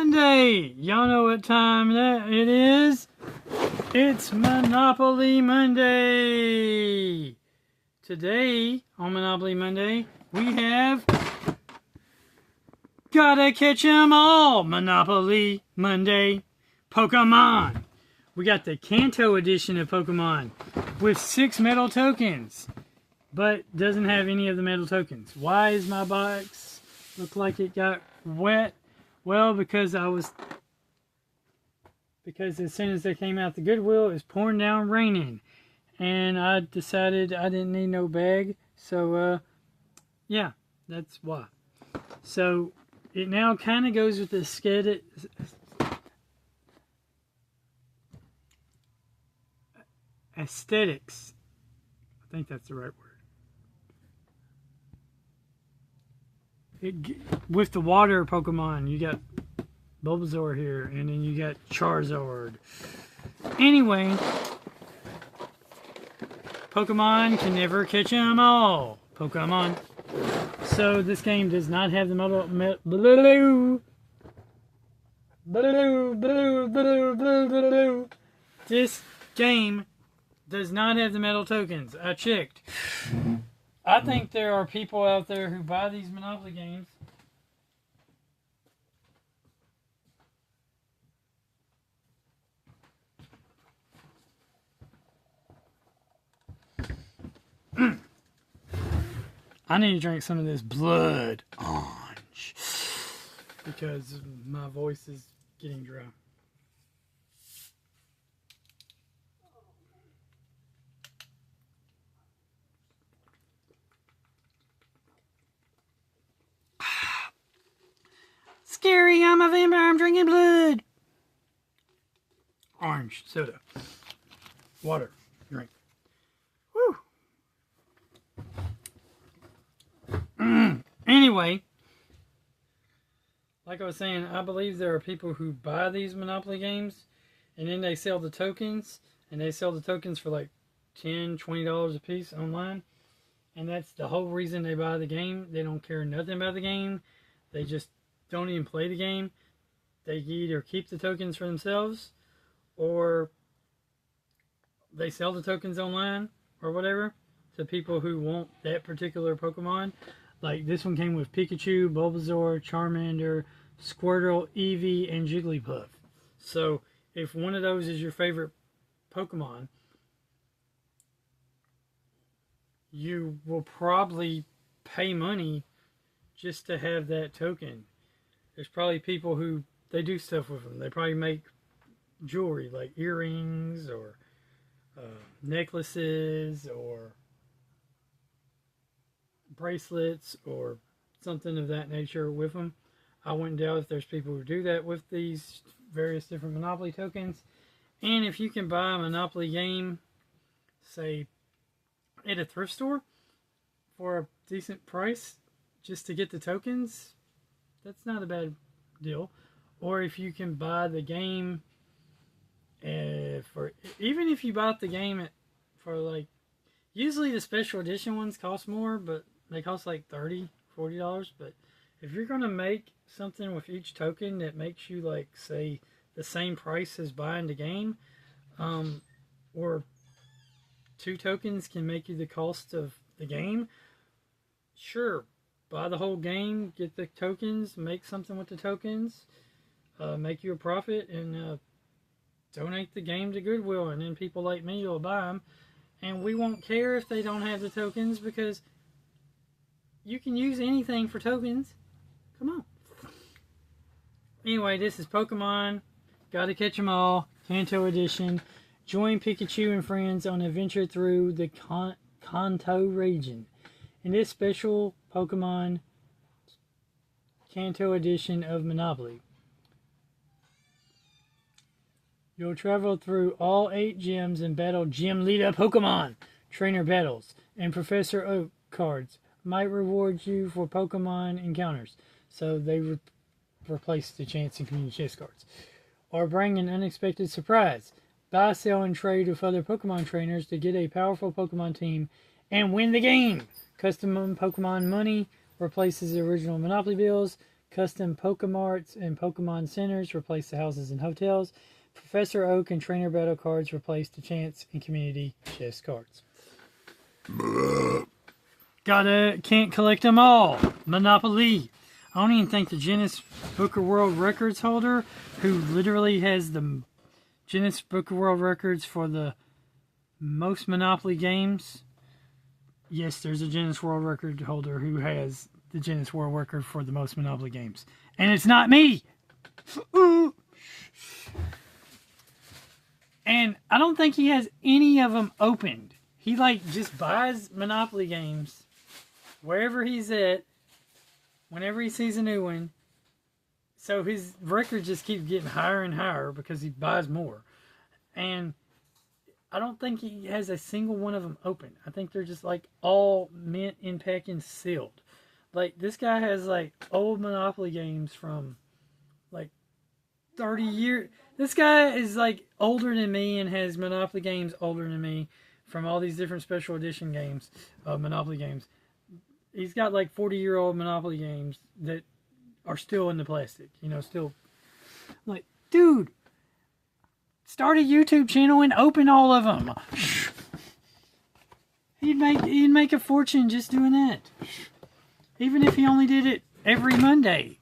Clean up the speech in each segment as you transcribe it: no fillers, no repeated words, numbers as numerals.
Monday! Y'all know what time that it is. It's Monopoly Monday! Today, on Monopoly Monday, we have Gotta Catch 'Em All! Monopoly Monday Pokemon! We got the Kanto edition of Pokemon with 6 metal tokens, but doesn't have any of the metal tokens. Why is my box look like it got wet? Well, because as soon as they came out the Goodwill, it was pouring down raining. And I decided I didn't need no bag. So, yeah, that's why. So, it now kind of goes with the aesthetics. I think that's the right word. With the water Pokemon, you got Bulbasaur here, and then you got Charizard. Anyway, Pokemon can never catch 'em all. Pokemon. So this game does not have the This game does not have the metal tokens. I checked. I think there are people out there who buy these Monopoly games I need to drink some of this blood orange because my voice is getting dry. Scary, I'm a vampire, I'm drinking blood. Orange soda. Water. Drink. Woo. Anyway, like I was saying, I believe there are people who buy these Monopoly games and then they sell the tokens, and they sell the tokens for like $10, $20 a piece online, and that's the whole reason they buy the game. They don't care nothing about the game. They just don't even play the game. They either keep the tokens for themselves or they sell the tokens online or whatever to people who want that particular Pokemon. Like this one came with Pikachu, Bulbasaur, Charmander, Squirtle, Eevee, and Jigglypuff. So if one of those is your favorite Pokemon, you will probably pay money just to have that token. There's probably people who, they do stuff with them. They probably make jewelry like earrings or necklaces or bracelets or something of that nature with them. I wouldn't doubt if there's people who do that with these various different Monopoly tokens. And if you can buy a Monopoly game, say at a thrift store for a decent price just to get the tokens, that's not a bad deal. Or if you can buy the game for, even if you bought the game for like, usually the special edition ones cost more, but they cost like $30, $40. But if you're going to make something with each token that makes you like, say, the same price as buying the game, or 2 tokens can make you the cost of the game, sure, buy the whole game, get the tokens, make something with the tokens, make you a profit, and donate the game to Goodwill, and then people like me will buy them, and we won't care if they don't have the tokens because you can use anything for tokens. Come on. Anyway, this is Pokemon Gotta Catch 'Em All Kanto Edition. Join Pikachu and friends on an adventure through the Kanto region. In this special Pokemon Kanto edition of Monopoly, you'll travel through all 8 gyms and battle Gym Leader Pokemon, trainer battles, and Professor Oak cards might reward you for Pokemon encounters. So they replace the chance and community chess cards. Or bring an unexpected surprise. Buy, sell, and trade with other Pokemon trainers to get a powerful Pokemon team and win the game. Custom Pokemon money replaces the original Monopoly bills. Custom Pokemarts and Pokemon Centers replaced the houses and hotels. Professor Oak and Trainer Battle cards replaced the Chance and Community chess cards. Can't collect them all. Monopoly. I don't even think the Guinness Book of World Records holder, who literally has the Guinness Book of World Records for the most Monopoly games. Yes, there's a Guinness World Record holder who has the Guinness World Record for the most Monopoly games. And it's not me! And I don't think he has any of them opened. He just buys Monopoly games wherever he's at, whenever he sees a new one. So his record just keeps getting higher and higher because he buys more. And I don't think he has a single one of them open. I think they're just all mint in pack and sealed. This guy has old Monopoly games from 30 years. This guy is older than me and has Monopoly games older than me from all these different special edition games, Monopoly games. He's got 40-year-old Monopoly games that are still in the plastic, still dude, start a YouTube channel and open all of them. He'd make a fortune just doing that. Even if he only did it every Monday,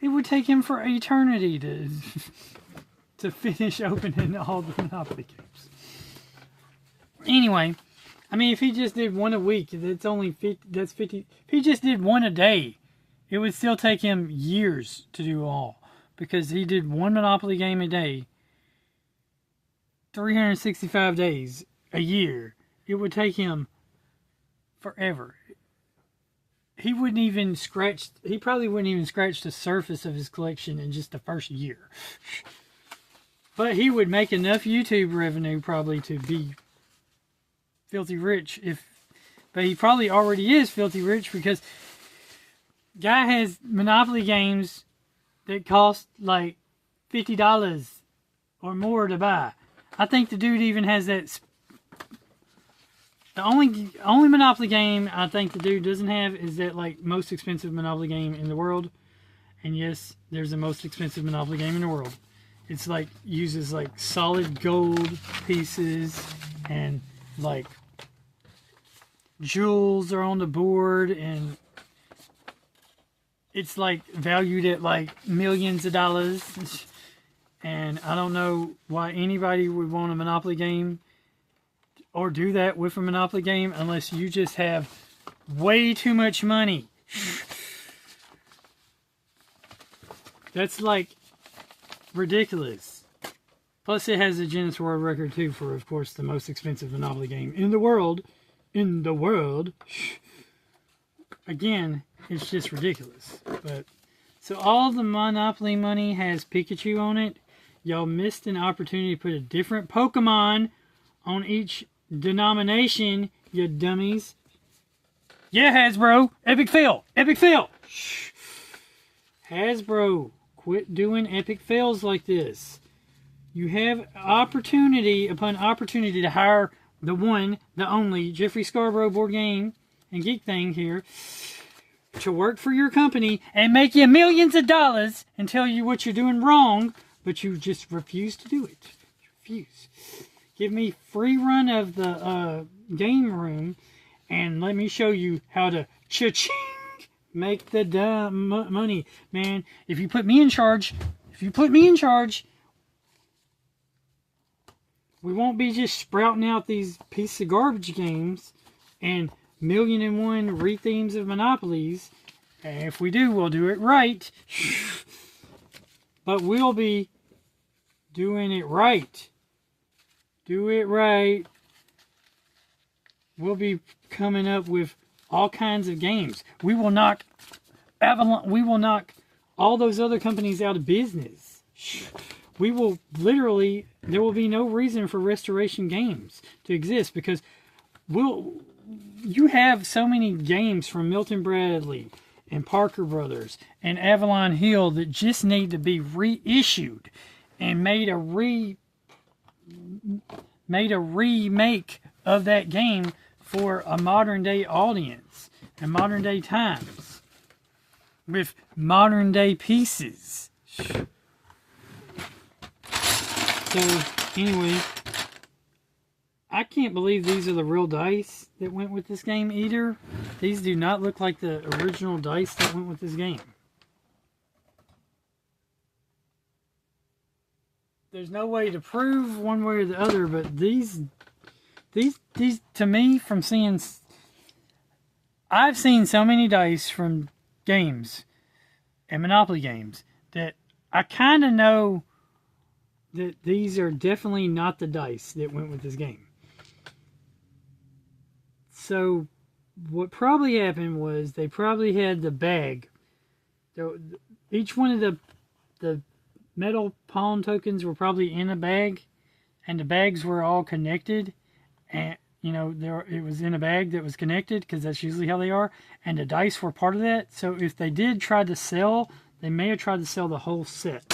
it would take him for eternity to finish opening all the Monopoly games. Anyway, I mean, if he just did one a week, that's only 50. That's 50. If he just did one a day, it would still take him years to do all, because he did one Monopoly game a day, 365 days a year. It would take him forever. He probably wouldn't even scratch the surface of his collection in just the first year. But he would make enough YouTube revenue probably to be filthy rich. But he probably already is filthy rich, because guy has Monopoly games that cost $50 or more to buy. I think the dude even has that. The only Monopoly game I think the dude doesn't have is that most expensive Monopoly game in the world. And yes, there's the most expensive Monopoly game in the world. It's uses solid gold pieces, and jewels are on the board, and it's valued at millions of dollars. And I don't know why anybody would want a Monopoly game or do that with a Monopoly game unless you just have way too much money. That's ridiculous. Plus it has a Guinness World Record too for, of course, the most expensive Monopoly game in the world. Again, it's just ridiculous. But so all the Monopoly money has Pikachu on it. Y'all missed an opportunity to put a different Pokemon on each denomination, you dummies. Yeah, Hasbro. Epic fail. Epic fail. Shh. Hasbro, quit doing epic fails like this. You have opportunity upon opportunity to hire the one, the only, Jeffrey Scarborough Board Game and Geek Thing here to work for your company and make you millions of dollars and tell you what you're doing wrong, but you just refuse to do it. You refuse. Give me free run of the game room, and let me show you how to cha-ching make the money. Man, if you put me in charge, we won't be just sprouting out these pieces of garbage games and 1,000,001 rethemes of Monopolies. And if we do, we'll do it right. But we'll be doing it right. Do it right. We'll be coming up with all kinds of games. We will knock Avalon. We will knock all those other companies out of business. We will literally. There will be no reason for Restoration Games to exist, because you have so many games from Milton Bradley and Parker Brothers and Avalon Hill that just need to be reissued and made a remake of that game for a modern day audience and modern day times. with modern day pieces. So, anyway, I can't believe these are the real dice that went with this game either. These do not look like the original dice that went with this game. There's no way to prove one way or the other, but these to me, from seeing, I've seen so many dice from games and Monopoly games that I kind of know that these are definitely not the dice that went with this game. So what probably happened was they probably had the bag. Each one of the metal pawn tokens were probably in a bag, and the bags were all connected, and it was in a bag that was connected, because that's usually how they are, and the dice were part of that. So if they did try to sell, they may have tried to sell the whole set,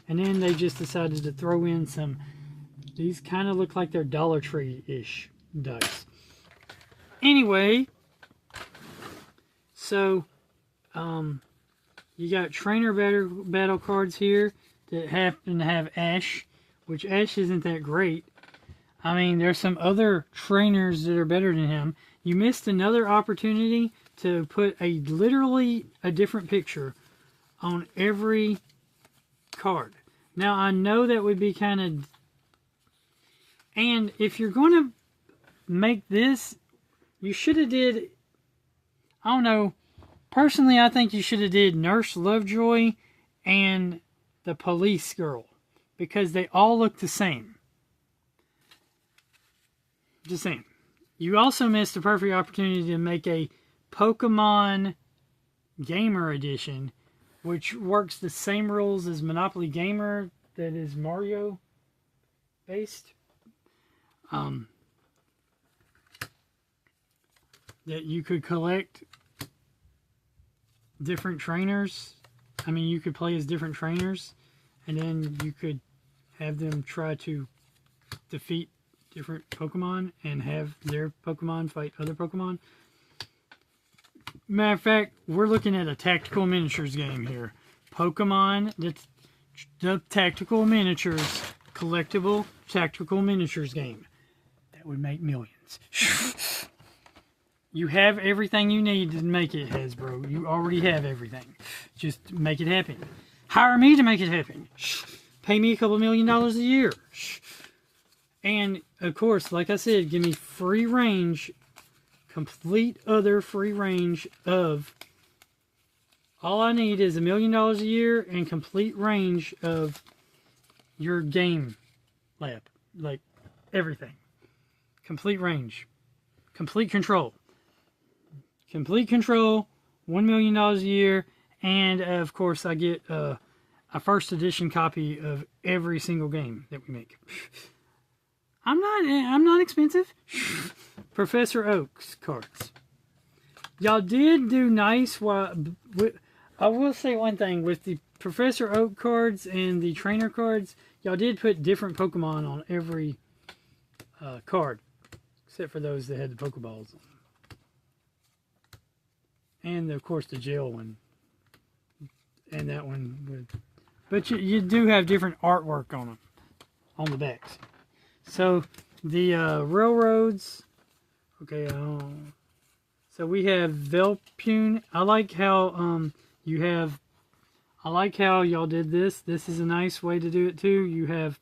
and then they just decided to throw in some. These kind of look like they're Dollar Tree-ish dice. Anyway, so you got trainer battle cards here that happen to have Ash, which Ash isn't that great. I mean, there's some other trainers that are better than him. You missed another opportunity to put literally a different picture on every card. Now, I know that would be kind of... And if you're going to make this, you should have did... I don't know. Personally, I think you should have did Nurse Lovejoy and the police girl, because they all look the same. Just saying. You also missed a perfect opportunity to make a Pokemon Gamer Edition, which works the same rules as Monopoly Gamer, that is Mario based. That you could collect different trainers. I mean, you could play as different trainers, and then you could have them try to defeat different Pokemon and have their Pokemon fight other Pokemon. Matter of fact, we're looking at a tactical miniatures game here. Pokemon, the tactical miniatures, collectible tactical miniatures game. That would make millions. You have everything you need to make it, Hasbro. You already have everything. Just make it happen. Hire me to make it happen. Pay me a couple $1 million a year. And, of course, like I said, give me free range, complete other free range of... All I need is $1 million a year and complete range of your game lab. Like, everything. Complete range. Complete control. Complete control, $1 million a year, and of course I get a first edition copy of every single game that we make. I'm not expensive. Professor Oak's cards. Y'all did do nice. I will say one thing, with the Professor Oak cards and the trainer cards, y'all did put different Pokemon on every card, except for those that had the Pokeballs on. And, of course, the jail one. And that one. But you do have different artwork on them. On the backs. So, the railroads. Okay, so we have Velpune. I like how you have... I like how y'all did this. This is a nice way to do it, too. You have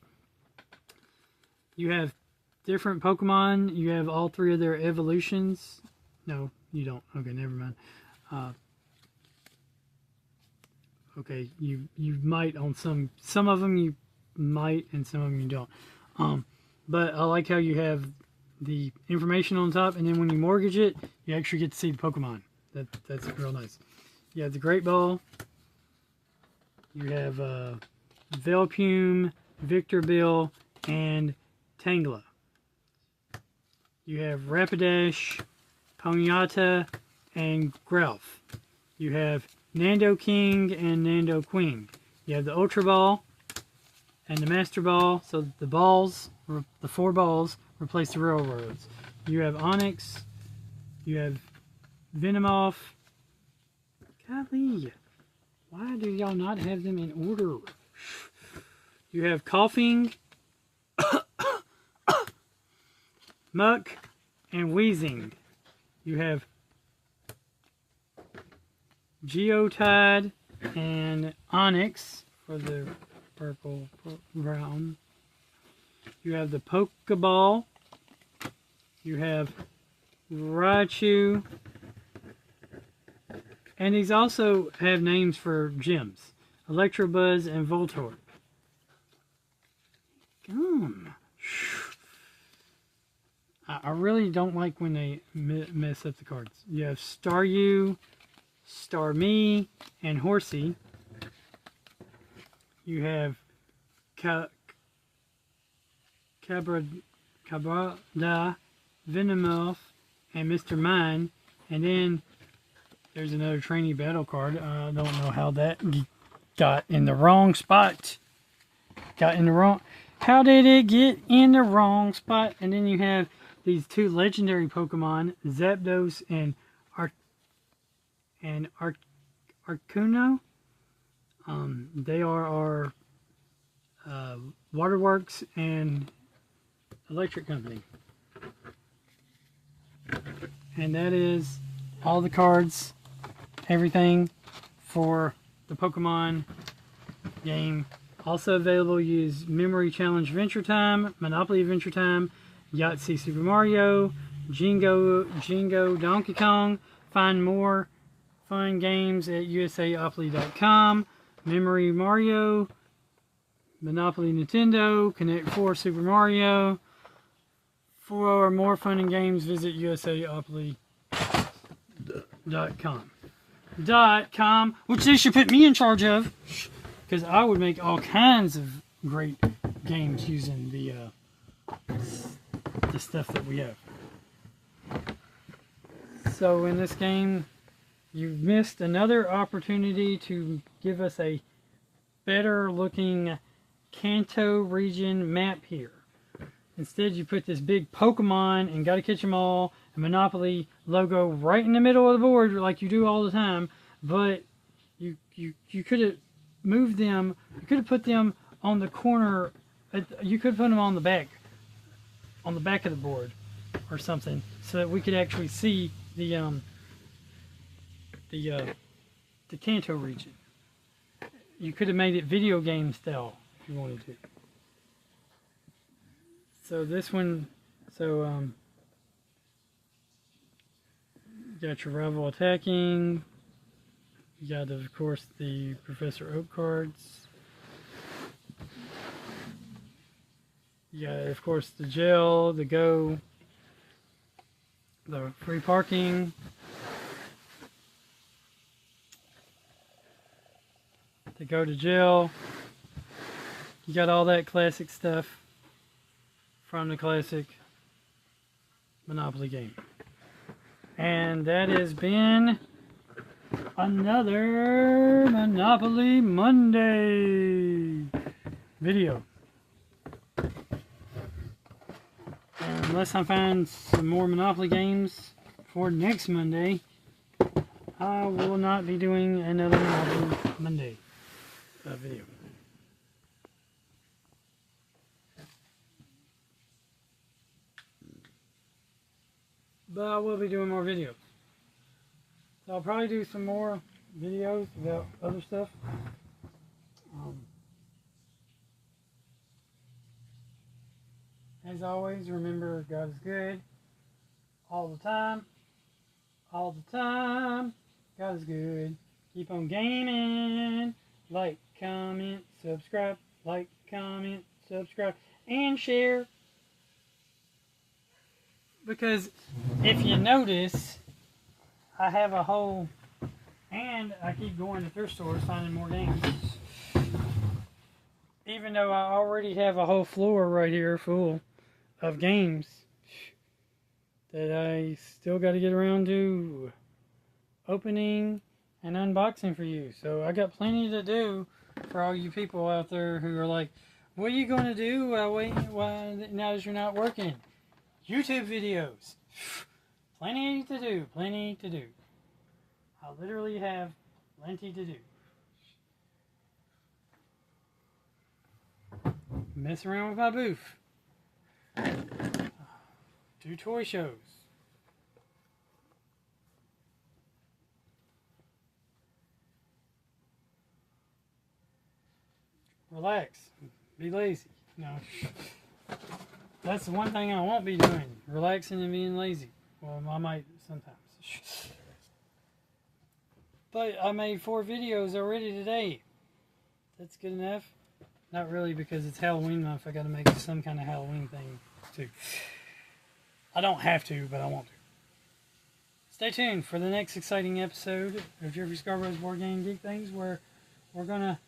different Pokemon. You have all three of their evolutions. No, you don't. Okay, never mind. Okay, you might on some of them you might, and some of them you don't. But I like how you have the information on top, and then when you mortgage it, you actually get to see the Pokemon. That's real nice. You have the Great Ball. You have Velpune, Victorville, and Tangela. You have Rapidash, Ponyta, and Growlithe. You have Nando King and Nando Queen. You have the Ultra Ball and the Master Ball. So the balls, the 4 balls, replace the railroads. You have Onyx. You have Venomoth. Golly. Why do y'all not have them in order? You have coughing, muck, and wheezing. You have geotide and onyx for the purple brown. You have the pokeball. You have Raichu. And these also have names for gyms. Electrobuzz and Voltorb. I really don't like when they mess up the cards. You have Staryu, Starmie, and Horsey. You have Cabrada, Venomoth, and Mr. Mime. And then there's another trainee battle card. I don't know how that got in the wrong spot. How did it get in the wrong spot? And then you have these two legendary Pokemon, Zapdos and Articuno. They are our Waterworks and Electric Company. And that is all the cards, everything for the Pokemon game. Also available, use Memory Challenge Adventure Time, Monopoly Adventure Time, Yahtzee Super Mario, Jingo Donkey Kong. Find more fun games at usaopoly.com. Memory Mario, Monopoly Nintendo, Connect 4 Super Mario. For more fun and games, visit usaopoly.com. Which they should put me in charge of, because I would make all kinds of great games using the stuff that we have. So in this game, you've missed another opportunity to give us a better looking Kanto region map here. Instead, you put this big Pokemon and Gotta Catch 'Em All and Monopoly logo right in the middle of the board like you do all the time. But you could have moved them. You could have put them on the corner. You could put them on the back of the board or something, so that we could actually see the Kanto region. You could have made it video game style if you wanted to. So this one, you got your rival attacking. You got, of course, the Professor Oak cards. You got, of course, the jail, the go, the free parking. To go to jail. You got all that classic stuff from the classic Monopoly game. And that has been another Monopoly Monday video. And unless I find some more Monopoly games for next Monday, I will not be doing another Monopoly Monday video. But I will be doing more videos. So I'll probably do some more videos about other stuff. As always, remember God is good. All the time. All the time. God is good. Keep on gaming. Like, comment, subscribe. Like, comment, subscribe. And share. Because if you notice, I have a whole, and I keep going to thrift stores finding more games. Even though I already have a whole floor right here full of games that I still got to get around to opening and unboxing for you. So I got plenty to do for all you people out there who are like, what are you going to do now that you're not working? YouTube videos. Plenty to do. Plenty to do. I literally have plenty to do. mess around with my booth. Do toy shows. Relax. Be lazy. No. That's the one thing I won't be doing. Relaxing and being lazy. Well, I might sometimes. But I made 4 videos already today. That's good enough. Not really, because it's Halloween month. I gotta make some kind of Halloween thing too. I don't have to, but I want to. Stay tuned for the next exciting episode of Jeffrey Scarborough's Board Game Geek Things, where we're gonna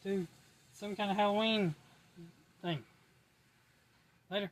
do some kind of Halloween thing. Later.